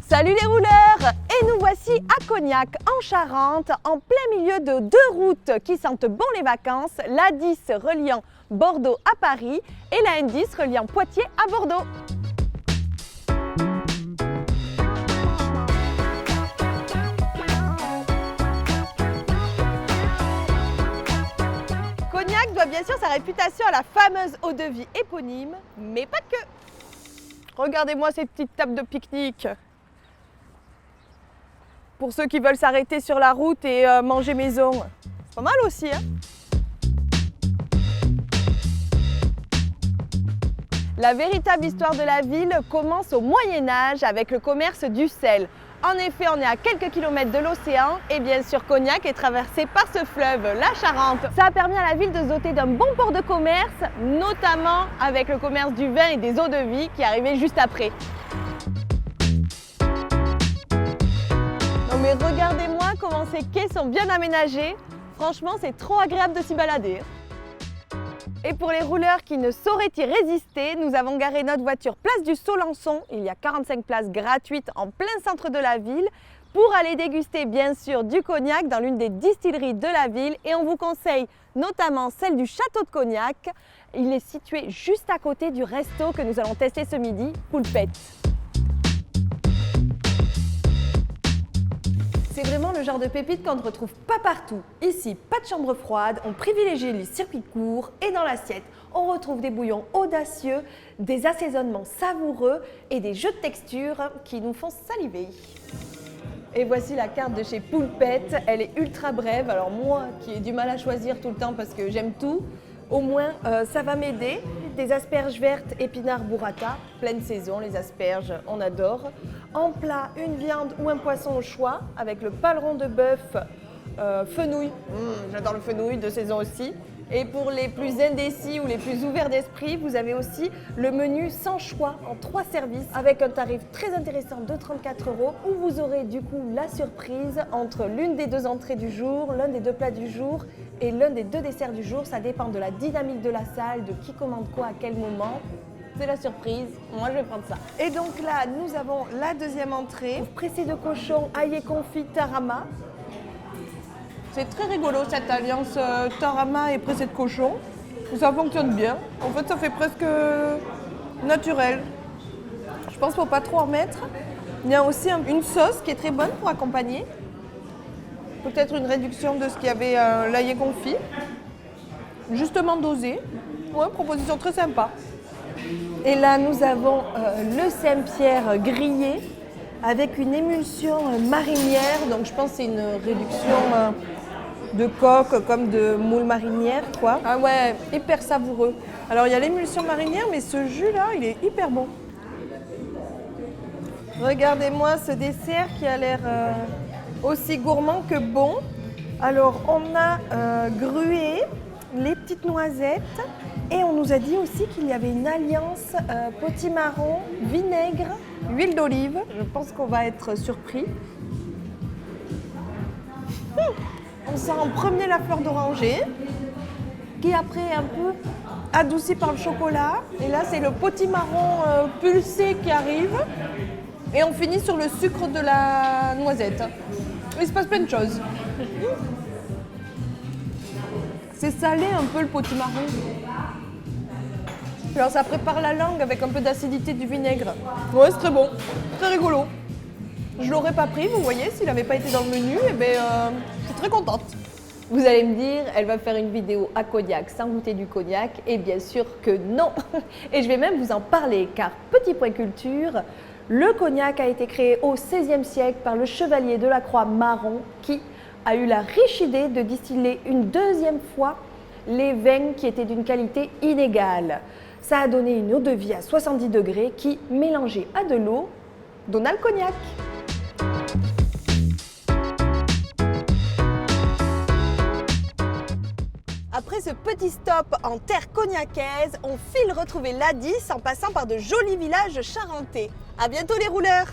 Salut les rouleurs! Et nous voici à Cognac, en Charente, en plein milieu de deux routes qui sentent bon les vacances, l'A10 reliant Bordeaux à Paris et la N10 reliant Poitiers à Bordeaux. Cognac doit bien sûr sa réputation à la fameuse eau de vie éponyme, mais pas que. Regardez-moi ces petites tables de pique-nique. Pour ceux qui veulent s'arrêter sur la route et manger maison. C'est pas mal aussi, hein? La véritable histoire de la ville commence au Moyen-Âge avec le commerce du sel. En effet, on est à quelques kilomètres de l'océan et bien sûr Cognac est traversé par ce fleuve, la Charente. Ça a permis à la ville de se doter d'un bon port de commerce, notamment avec le commerce du vin et des eaux de vie qui arrivait juste après. Mais regardez-moi comment ces quais sont bien aménagés. Franchement, c'est trop agréable de s'y balader. Et pour les rouleurs qui ne sauraient y résister, nous avons garé notre voiture place du Solençon. Il y a 45 places gratuites en plein centre de la ville pour aller déguster bien sûr du cognac dans l'une des distilleries de la ville. Et on vous conseille notamment celle du Château de Cognac. Il est situé juste à côté du resto que nous allons tester ce midi, Poulpette. C'est vraiment le genre de pépite qu'on ne retrouve pas partout. Ici, pas de chambre froide, on privilégie les circuits courts et dans l'assiette, on retrouve des bouillons audacieux, des assaisonnements savoureux et des jeux de texture qui nous font saliver. Et voici la carte de chez Poulpette, elle est ultra brève. Alors moi qui ai du mal à choisir tout le temps parce que j'aime tout, au moins ça va m'aider. Des asperges vertes, épinards burrata, pleine saison, les asperges, on adore. En plat, une viande ou un poisson au choix, avec le paleron de bœuf, fenouil, j'adore le fenouil, de saison aussi. Et pour les plus indécis ou les plus ouverts d'esprit, vous avez aussi le menu sans choix en 3 services, avec un tarif très intéressant de 34 €, où vous aurez du coup la surprise entre l'une des 2 entrées du jour, l'un des 2 plats du jour et l'un des 2 desserts du jour. Ça dépend de la dynamique de la salle, de qui commande quoi à quel moment. C'est la surprise, moi je vais prendre ça. Et donc là, nous avons la deuxième entrée, pressé de cochon, ail confit tarama. C'est très rigolo cette alliance tarama et pressé de cochon. Ça fonctionne bien. En fait, ça fait presque naturel. Je pense qu'il ne faut pas trop en mettre. Il y a aussi une sauce qui est très bonne pour accompagner. Peut-être une réduction de ce qu'il y avait l'ail confit. Justement dosé. Ouais, proposition très sympa. Et là, nous avons le Saint-Pierre grillé avec une émulsion marinière. Donc, je pense que c'est une réduction de coque comme de moule marinière, quoi. Ah ouais, hyper savoureux. Alors, il y a l'émulsion marinière, mais ce jus-là, il est hyper bon. Regardez-moi ce dessert qui a l'air aussi gourmand que bon. Alors, on a grué les petites noisettes et on nous a dit aussi qu'il y avait une alliance potimarron, vinaigre, huile d'olive. Je pense qu'on va être surpris. On sent en premier la fleur d'oranger qui après est un peu adoucie par le chocolat. Et là, c'est le potimarron pulsé qui arrive. Et on finit sur le sucre de la noisette. Il se passe plein de choses. C'est salé un peu le potimarron. Alors ça prépare la langue avec un peu d'acidité du vinaigre. Ouais, c'est très bon, très rigolo. Je l'aurais pas pris, vous voyez, s'il n'avait pas été dans le menu, eh ben, je suis très contente. Vous allez me dire, elle va faire une vidéo à Cognac sans goûter du cognac, et bien sûr que non. Et je vais même vous en parler, car petit point culture, le cognac a été créé au XVIe siècle par le chevalier de la Croix Maron qui a eu la riche idée de distiller une deuxième fois les vins qui étaient d'une qualité inégale. Ça a donné une eau de vie à 70 degrés qui, mélangée à de l'eau, donna le cognac. Après ce petit stop en terre cognacaise, on file retrouver l'A10 en passant par de jolis villages charentais. À bientôt les rouleurs!